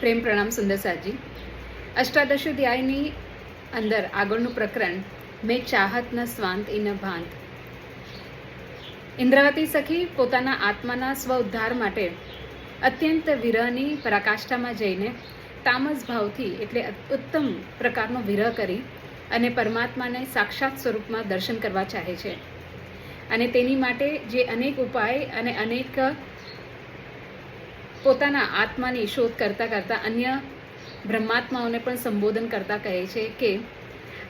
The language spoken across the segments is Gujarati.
પ્રેમ પ્રણામ સુંદરસાજી. અષ્ટાદશોધ્યાયની અંદર આગળનું પ્રકરણ મેં ચાહત ન સ્વાંત ઇન ભાંત. ઇન્દ્રાવતી સખી પોતાના આત્માના સ્વ ઉદ્ધાર માટે અત્યંત વિરહની પરાકાષ્ઠામાં જઈને તામસ ભાવથી એટલે ઉત્તમ પ્રકારનો વિરહ કરી અને પરમાત્માને સાક્ષાત સ્વરૂપમાં દર્શન કરવા ચાહે છે. અને તેની માટે જે અનેક ઉપાય અને અનેક પોતાના આત્માની શોધ કરતાં કરતાં અન્ય બ્રહ્માત્માઓને પણ સંબોધન કરતાં કહે છે કે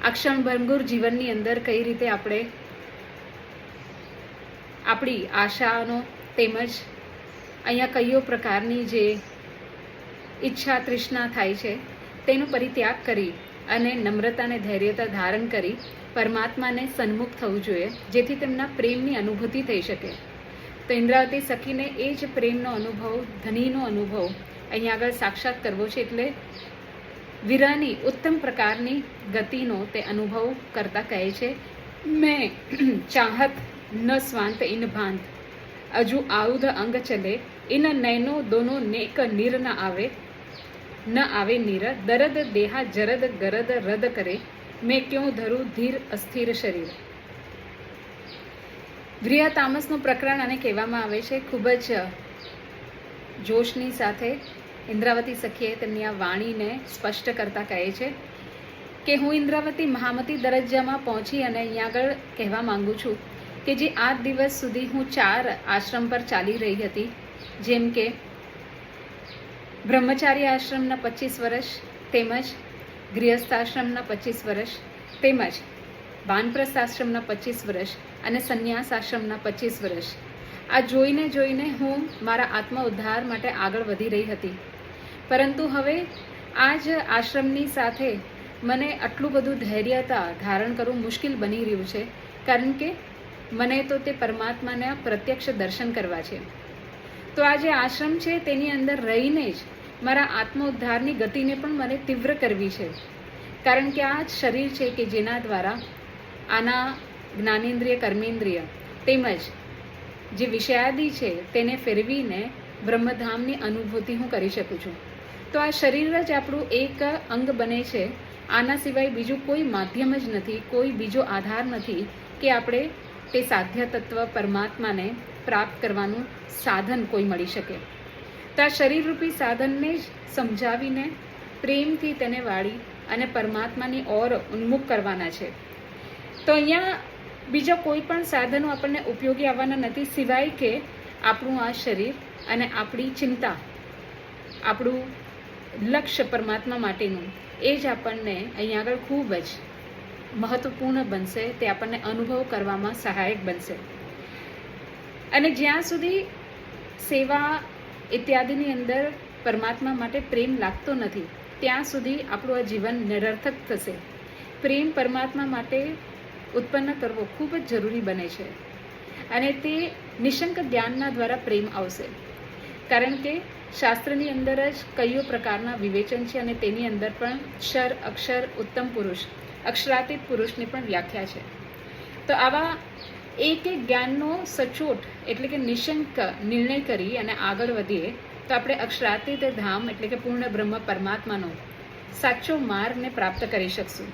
આ ક્ષણભંગુર જીવનની અંદર કઈ રીતે આપણે આપણી આશાનો તેમજ અહીંયા કયો પ્રકારની જે ઈચ્છા તૃષ્ણા થાય છે તેનો પરિત્યાગ કરી અને નમ્રતા અને ધૈર્યતા ધારણ કરી પરમાત્માને સન્મુખ થવું જોઈએ, જેથી તેમના પ્રેમની અનુભૂતિ થઈ શકે. તો ઇન્દ્રાવતી સખીને એ જ પ્રેમનો અનુભવ, ધનીનો અનુભવ અહીંયા આગળ સાક્ષાત કરવો છે. એટલે વિરહની ઉત્તમ પ્રકારની ગતિનો તે અનુભવ કરતા કહે છે, મેં ચાહત ન સ્વાંત ઇન ભાંત અજુ આઉધ અંગ ચલે ઇન નૈનો દોનો નેક નીર ન આવે નીર દરદ દેહા જરદ ગરદ રદ કરે મેં ક્यों ધરું ધીર અસ્થિર શરીર. ગૃહ તામસનું પ્રકરણ આને કહેવામાં આવે છે. ખૂબ જ જોશની સાથે ઇન્દ્રાવતી સખીએ તેમની આ વાણીને સ્પષ્ટ કરતા કહે છે કે હું ઇન્દ્રાવતી મહામતી દરજ્જામાં પહોંચી અને અહીંયા આગળ કહેવા માંગુ છું કે જે આ દિવસ સુધી હું 4 આશ્રમ પર ચાલી રહી હતી, જેમ કે બ્રહ્મચારી આશ્રમના 25 વર્ષ, તેમજ ગૃહસ્થાશ્રમના 25 વર્ષ, તેમજ વાનપ્રસ્થ આશ્રમના 25 વર્ષ અને સંન્યાસ આશ્રમના 25 વર્ષ. આ જોઈને હું મારા આત્મા ઉદ્ધાર માટે આગળ વધી રહી હતી. પરંતુ હવે આ જ આશ્રમની સાથે મને આટલું બધું ધૈર્યતા ધારણ કરવું મુશ્કેલ બની રહ્યું છે, કારણ કે મને તો તે પરમાત્માના પ્રત્યક્ષ દર્શન કરવા છે. તો આ જે આશ્રમ છે તેની અંદર રહીને જ મારા આત્મ ઉદ્ધારની ગતિને પણ મને તીવ્ર કરવી છે, કારણ કે આ જ શરીર છે કે જેના દ્વારા આના જ્ઞાનેન્દ્રિય, કર્મેન્દ્રિય તેમજ જે વિષયાદી છે તેને ફેરવીને બ્રહ્મધામની અનુભૂતિ હું કરી શકું છું. તો આ શરીર જ આપણું એક અંગ બને છે. આના સિવાય બીજું કોઈ માધ્યમ જ નથી, કોઈ બીજો આધાર નથી કે આપણે તે સાધ્ય તત્વ પરમાત્માને પ્રાપ્ત કરવાનું સાધન કોઈ મળી શકે. તો આ શરીરરૂપી સાધનને જ સમજાવીને પ્રેમથી તેને વાળી અને પરમાત્માની ઓર ઉન્મુખ કરવાના છે. તો અહીંયા બીજા કોઈ પણ સાધનો આપણને ઉપયોગી આવવાના નથી, સિવાય કે આપણું આ શરીર અને આપણી ચિંતા, આપણું લક્ષ્ય પરમાત્મા માટેનું એ જ આપણને અહીંયા આગળ ખૂબ જ મહત્વપૂર્ણ બનશે. તે આપણને અનુભવ કરવામાં સહાયક બનશે. અને જ્યાં સુધી સેવા ઇત્યાદિની અંદર પરમાત્મા માટે પ્રેમ લાગતો નથી ત્યાં સુધી આપણું આ જીવન નિરર્થક થશે. પ્રેમ પરમાત્મા માટે ઉત્પન્ન કરવો ખૂબ જ જરૂરી બને છે, અને તે નિશંક જ્ઞાનના દ્વારા પ્રેમ આવશે. કારણ કે શાસ્ત્રની અંદર જ કયો પ્રકારના વિવેચન છે અને તેની અંદર પણ ક્ષર, અક્ષર, ઉત્તમ પુરુષ, અક્ષરાતીત પુરુષની પણ વ્યાખ્યા છે. તો આવા એક જ્ઞાનનો સચોટ એટલે કે નિશંક નિર્ણય કરી અને આગળ વધીએ તો આપણે અક્ષરાતીત ધામ એટલે કે પૂર્ણ બ્રહ્મ પરમાત્માનો સાચો માર્ગને પ્રાપ્ત કરી શકશું.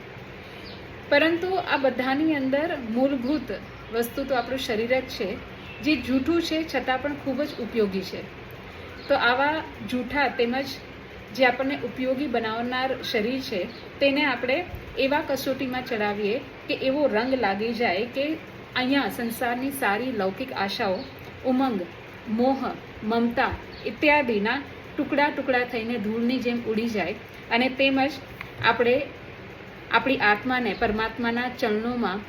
પરંતુ આ બધાની અંદર મૂળભૂત વસ્તુ તો આપણું શરીર જ છે, જે જૂઠું છે છતાં પણ ખૂબ જ ઉપયોગી છે. તો આવા જૂઠા તેમજ જે આપણને ઉપયોગી બનાવનાર શરીર છે તેને આપણે એવા કસોટીમાં ચડાવીએ કે એવો રંગ લાગી જાય કે અહીંયા સંસારની સારી લૌકિક આશાઓ, ઉમંગ, મોહ, મમતા ઇત્યાદિના ટુકડા ટુકડા થઈને ધૂળની જેમ ઉડી જાય, અને તેમજ આપણે આપણી આત્માને પરમાત્માના ચરણોમાં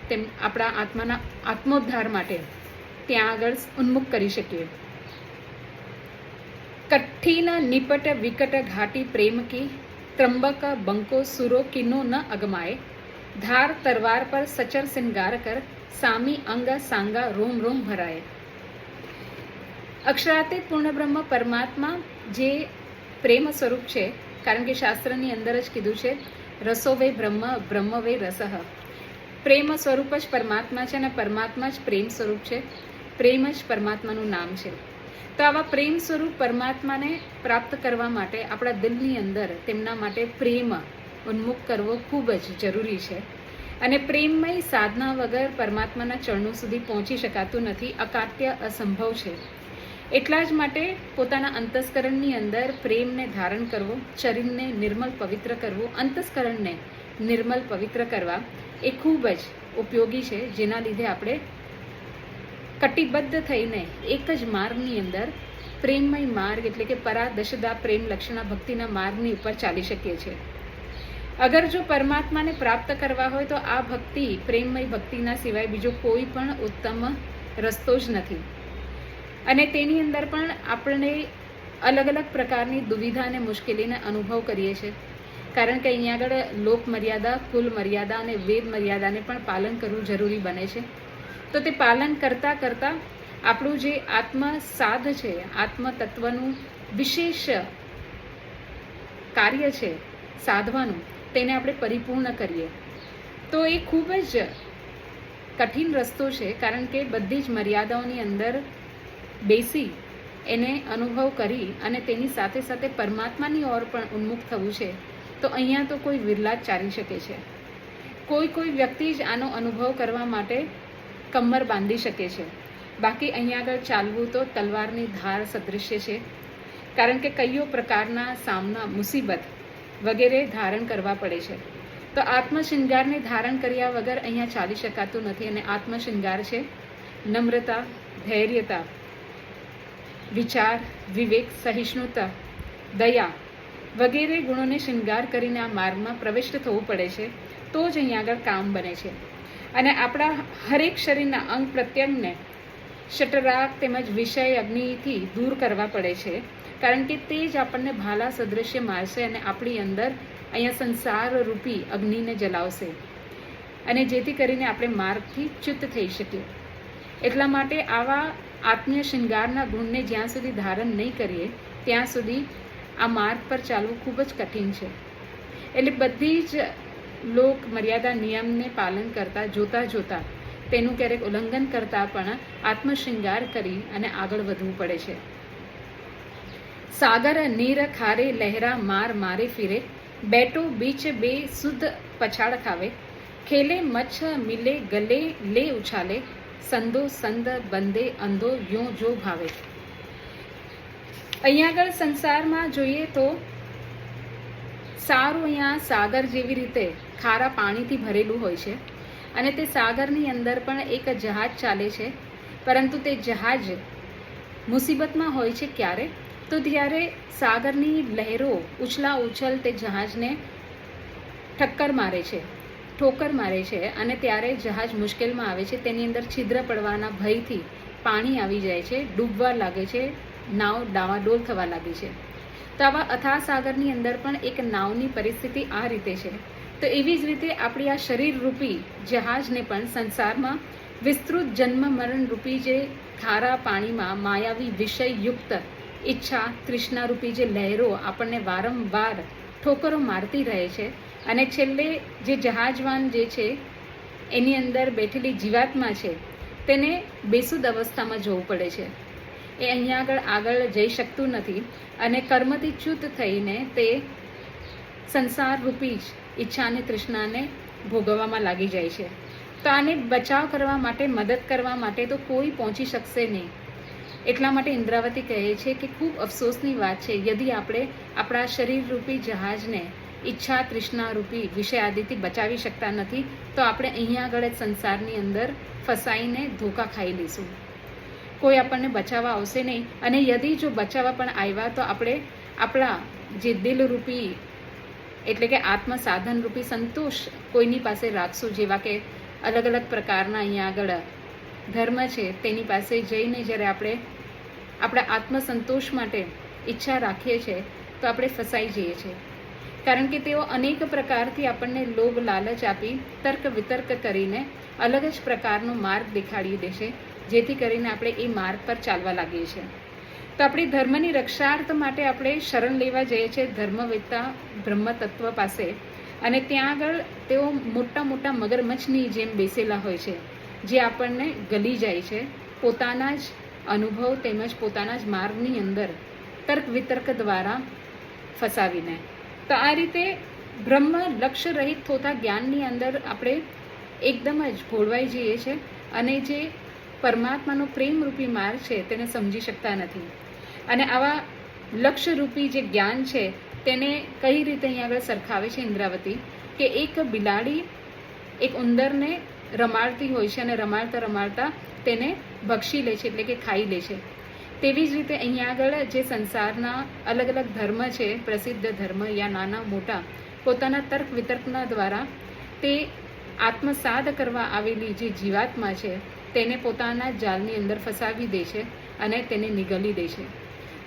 આપણા આત્માના આત્મોદ્ધાર માટે ત્યાં આગળ ઉન્મુખ કરી શકીએ. કઠિન નિપટ વિકટ ઘાટી પ્રેમ કી ત્રંબક બંકો સુરો કિનો ન અગમાય ધાર તરવાર પર સચર સિંગાર કર સામી અંગ સાંગા રોમ રોમ ભરાય. અક્ષરાતીત પૂર્ણ બ્રહ્મ પરમાત્મા જે પ્રેમ સ્વરૂપ છે, કારણ કે શાસ્ત્રની અંદર જ કીધું છે રસો વે બ્રહ્મ, બ્રહ્મ વે રસઃ. પ્રેમ સ્વરૂપ જ પરમાત્મા છે અને પરમાત્મા જ પ્રેમ સ્વરૂપ છે. પ્રેમ જ પરમાત્માનું નામ છે. તો આવા પ્રેમ સ્વરૂપ પરમાત્માને પ્રાપ્ત કરવા માટે આપણા દિલની અંદર તેમના માટે પ્રેમ ઉન્મુખ કરવો ખૂબ જ જરૂરી છે. અને પ્રેમમય સાધના વગર પરમાત્માના ચરણો સુધી પહોંચી શકાતું નથી, અકાટ્ય અસંભવ છે. એટલા જ માટે પોતાના અંતસ્કરણની અંદર પ્રેમને ધારણ કરવો, શરીરને નિર્મલ પવિત્ર કરવું, અંતસ્કરણને નિર્મલ પવિત્ર કરવા એ ખૂબ જ ઉપયોગી છે, જેના લીધે આપણે કટિબદ્ધ થઈને એક જ માર્ગની અંદર પ્રેમમય માર્ગ એટલે કે પરાદશદા પ્રેમ લક્ષણા ભક્તિના માર્ગની ઉપર ચાલી શકીએ છીએ. અગર જો પરમાત્માને પ્રાપ્ત કરવા હોય તો આ ભક્તિ પ્રેમમય ભક્તિના સિવાય બીજો કોઈ પણ ઉત્તમ રસ્તો જ નથી. અને તેની અંદર પણ આપણે અલગ અલગ પ્રકારની દુવિધા અને મુશ્કેલીને અનુભવ કરીએ છીએ, કારણ કે અહીંયા આગળ લોક મર્યાદા, કુલ મર્યાદા અને વેદ મર્યાદાને પણ પાલન કરવું જરૂરી બને છે. તો તે પાલન કરતાં કરતાં આપણું જે આત્મ સાધ છે, આત્મ તત્વનું વિશેષ કાર્ય છે સાધવાનું, તેને આપણે પરિપૂર્ણ કરીએ તો એ ખૂબ જ કઠિન રસ્તો છે, કારણ કે બધી જ મર્યાદાઓની અંદર બેસી એને અનુભવ કરી અને તેની સાથે સાથે પરમાત્માની ઓર પણ ઉન્મુખ થવું છે. તો અહીંયા તો કોઈ વિરલા જ ચાલી શકે છે. કોઈ વ્યક્તિ જ આનો અનુભવ કરવા માટે કમર બાંધી શકે છે. બાકી અહીંયા આગળ ચાલવું તો તલવારની ધાર સદૃશ્ય છે, કારણ કે કઈઓ પ્રકારના સામના, મુસીબત વગેરે ધારણ કરવા પડે છે. તો આત્મશૃંગારને ધારણ કર્યા વગર અહીંયા ચાલી શકાતું નથી. અને આત્મશૃંગાર છે નમ્રતા, ધૈર્યતા, વિચાર, વિવેક, સહિષ્ણુતા, દયા વગેરે ગુણોને શૃંગાર કરીને આ માર્ગમાં પ્રવિષ્ટ થવું પડે છે. તો જ અહીંયા આગળ કામ બને છે. અને આપણા હરેક શરીરના અંગ પ્રત્યંગને શટરાગ તેમજ વિષય અગ્નિથી દૂર કરવા પડે છે, કારણ કે તે જ આપણને ભાલા સદૃશ્ય મારશે અને આપણી અંદર અહીંયા સંસાર રૂપી અગ્નિને જલાવશે, અને જેથી કરીને આપણે માર્ગથી ચ્યુત થઈ શકીએ. એટલા માટે આવા આત્મીય શૃંગારના ગુણને જ્યાં સુધી ધારણ નહીં કરીએ ત્યાં સુધી આ માર્ગ પર ચાલવું ખૂબ જ કઠિન છે. એટલે બધી જ લોક મર્યાદા નિયમને પાલન કરતા જોતા તેનું ક્યારેક ઉલ્લંઘન કરતા પણ આત્મશૃંગાર કરી અને આગળ વધવું પડે છે. સાગર નીર ખારે લહેરા માર મારે ફિરે, બેટો બીચ બે સુધ પછાડ ખાવે, ખેલે મચ્છ મિલે ગલે લે ઉછાલે, સંદો સંદ બંદે અંધો યો જો ભાવે. અહીંયા આગળ સંસારમાં જોઈએ તો સારું અહીંયા સાગર જેવી રીતે ખારા પાણીથી ભરેલું હોય છે, અને તે સાગરની અંદર પણ એક જહાજ ચાલે છે. પરંતુ તે જહાજ મુસીબતમાં હોય છે ક્યારે? તો ત્યારે સાગરની લહેરો ઉછલા ઉછલ તે જહાજને ઠોકર મારે છે અને ત્યારે જહાજ મુશ્કેલમાં આવે છે. તેની અંદર છિદ્ર પડવાના ભયથી પાણી આવી જાય છે, ડૂબવા લાગે છે, નાવ ડાવાડોલ થવા લાગે છે. તો આવા અથાહ સાગરની અંદર પણ એક નાવની પરિસ્થિતિ આ રીતે છે. તો એવી જ રીતે આપણી આ શરીર રૂપી જહાજને પણ સંસારમાં વિસ્તૃત જન્મ મરણ રૂપી જે ખારા પાણીમાં માયાવી વિષયયુક્ત ઈચ્છા તૃષ્ણા રૂપી જે લહેરો આપણને વારંવાર ઠોકરો મારતી રહે છે, અને છેલ્લે જે જહાજવાન જે છે એની અંદર બેઠેલી જીવાત્મા છે તેને બેસુદ અવસ્થામાં જવું પડે છે. એ અહીંયા આગળ જઈ શકતું નથી અને કર્મથી ચ્યુત થઈને તે સંસાર રૂપી જ ઈચ્છા અને તૃષ્ણાને ભોગવવામાં લાગી જાય છે. તો આને બચાવ કરવા માટે, મદદ કરવા માટે તો કોઈ પહોંચી શકશે નહીં. એટલા માટે ઇન્દ્રાવતી કહે છે કે ખૂબ અફસોસની વાત છે, યદિ આપણે આપણા શરીર રૂપી જહાજને ઈચ્છા તૃષ્ણા રૂપી વિષય આદિથી બચાવી શકતા નથી, તો આપણે અહીંયા આગળ જ સંસારની અંદર ફસાઈને ધોકા ખાઈ લઈશું. કોઈ આપણને બચાવવા આવશે નહીં. અને યદિ જો બચાવવા પણ આવ્યા તો આપણે આપણા જે દિલરૂપી એટલે કે આત્મ સાધન રૂપી સંતોષ કોઈની પાસે રાખશું, જેવા કે અલગ અલગ પ્રકારના અહીંયા આગળ ધર્મ છે તેની પાસે જઈને જ્યારે આપણે આપણા આત્મસંતોષ માટે ઈચ્છા રાખીએ છીએ તો આપણે ફસાઈ જઈએ છીએ, કારણ કે તેઓ અનેક પ્રકારથી આપણને લોભ લાલચ આપી તર્ક વિતર્ક કરીને અલગ જ પ્રકારનો માર્ગ દેખાડી દેશે, જેથી કરીને આપણે એ માર્ગ પર ચાલવા લાગીએ છીએ. તો આપણી ધર્મની રક્ષાર્થ માટે આપણે શરણ લેવા જઈએ છીએ ધર્મવેત્તા બ્રહ્મ તત્વ પાસે, અને ત્યાં આગળ તેઓ મોટા મોટા મગરમચ્છની જેમ બેસેલા હોય છે, જે આપણને ગલી જાય છે, પોતાના જ અનુભવ તેમજ પોતાના જ માર્ગની અંદર તર્ક વિતર્ક દ્વારા ફસાવીને. તો આ રીતે બ્રહ્મ લક્ષ્ય રહિત થતા જ્ઞાનની અંદર આપણે એકદમ જ ભોળવાઈ જઈએ છીએ અને જે પરમાત્માનો પ્રેમરૂપી માર્ગ છે તેને સમજી શકતા નથી. અને આવા લક્ષ્યરૂપી જે જ્ઞાન છે તેને કઈ રીતે અહીંયા આગળ સરખાવે છે ઇન્દ્રાવતી, કે એક બિલાડી એક ઉંદરને રમાડતી હોય છે અને રમાડતા રમાડતા તેને ભક્ષી લે છે, એટલે કે ખાઈ લે છે. તેવી જ રીતે અહીંયા આગળ જે સંસારના અલગ અલગ ધર્મ છે, પ્રસિદ્ધ ધર્મ યા નાના મોટા, પોતાના તર્ક વિતર્કના દ્વારા તે આત્મસાદ કરવા આવેલી જે જીવાત્મા છે તેને પોતાના જાળની અંદર ફસાવી દે છે અને તેને નિગલી દે છે.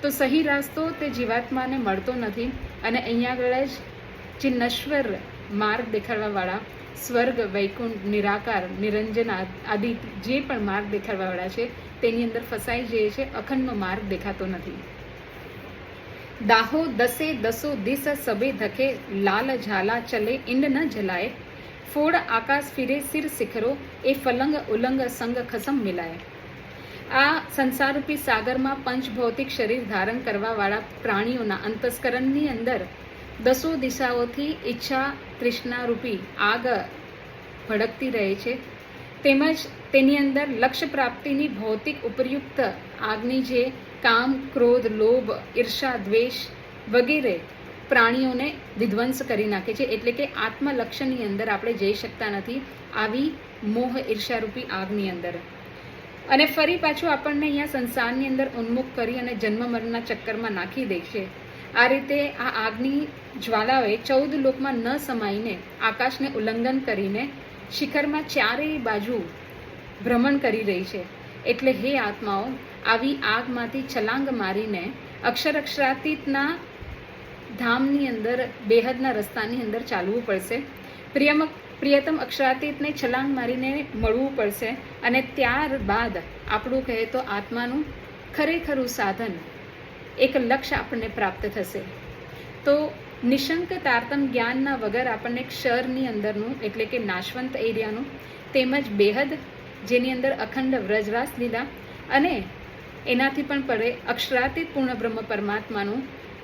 તો સહી રાસ્તો તે જીવાત્માને મળતો નથી અને અહીંયા આગળ જ જે નશ્વર માર્ગ દેખાડવાવાળા સ્વર્ગ, વૈકુંઠ, નિરાકાર, નિરંજન આદિ જે પણ માર્ગ દેખાડવાવાળા છે તેની અંદર ફસાઈ જાય છે. અખંડનો માર્ગ દેખાતો નથી. દાહો દસે દસો દિસ સબે ધકે, લાલ ઝાલા ચલે ઇંડ ન જલાય, ફોડ આકાશ ફિરે સિર શિખરો, એ ફલંગ ઉલંગ સંગ ખસમ મિલાય. આ સંસારરૂપી સાગરમાં પંચભૌતિક શરીર ધારણ કરવાવાળા પ્રાણીઓના અંતસ્કરણની અંદર દસો દિશાઓથી ઈચ્છા તૃષ્ણારૂપી આગ ભડકતી રહે છે. તેમજ તેની અંદર લક્ષ્ય પ્રાપ્તિની ભૌતિક ઉપયુક્ત આગની જે કામ, ક્રોધ, લોભ, ઈર્ષા, દ્વેષ વગેરે પ્રાણીઓને વિધ્વંસ કરી નાખે છે. એટલે કે આત્મલક્ષ્યની અંદર આપણે જઈ શકતા નથી આવી મોહ ઈર્ષારૂપી આગની અંદર. અને ફરી પાછું આપણને અહીંયા સંસારની અંદર ઉન્મુખ કરી અને જન્મ મરણના ચક્કરમાં નાખી દે છે. આ રીતે આ આગની જ્વાલાઓએ 14 લોકમાં ન સમાઈને આકાશને ઉલ્લંઘન કરીને શિખરમાં ચારેય બાજુ ભ્રમણ કરી રહી છે. એટલે હે આત્માઓ, આવી આગમાંથી છલાંગ મારીને અક્ષરાતીતના ધામની અંદર, બેહદના રસ્તાની અંદર ચાલવું પડશે. પ્રિયતમ અક્ષરાતીતને છલાંગ મારીને મળવું પડશે અને ત્યારબાદ આપણું કહે તો આત્માનું ખરેખરું સાધન, એક લક્ષ્ય આપણને પ્રાપ્ત થશે. તો નિશંક તારતમ જ્ઞાનના વગર આપણને ક્ષરની અંદરનું એટલે કે નાશવંત એરિયાનું તેમજ બેહદ જેની અંદર અખંડ વ્રજરાસ લીલા અને એનાથી પણ પડે અક્ષરાતીત પૂર્ણ બ્રહ્મ પરમાત્માનું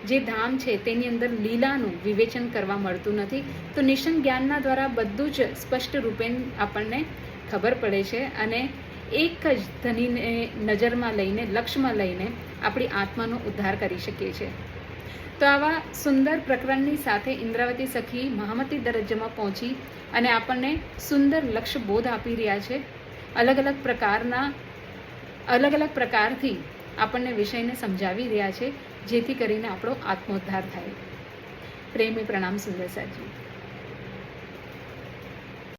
જે ધામ છે તેની અંદર લીલાનું વિવેચન કરવા મળતું નથી. તો નિશંક જ્ઞાનના દ્વારા બધું જ સ્પષ્ટ રૂપે આપણને ખબર પડે છે અને એક જ ધનીને નજરમાં લઈને, લક્ષ્યમાં લઈને આપણી આત્માનો ઉદ્ધાર કરી શકીએ છીએ. તો આવા સુંદર પ્રકરણની સાથે ઇન્દ્રાવતી સખી મહામતી દરજ્જામાં પહોંચી અને આપણને સુંદર લક્ષ્ય બોધ આપી રહ્યા છે. અલગ અલગ પ્રકારથી આપણને વિષયને સમજાવી રહ્યા છે, જેથી કરીને આપણો આત્મોદ્ધાર થાય. પ્રેમી પ્રણામ સુંદર સાજી.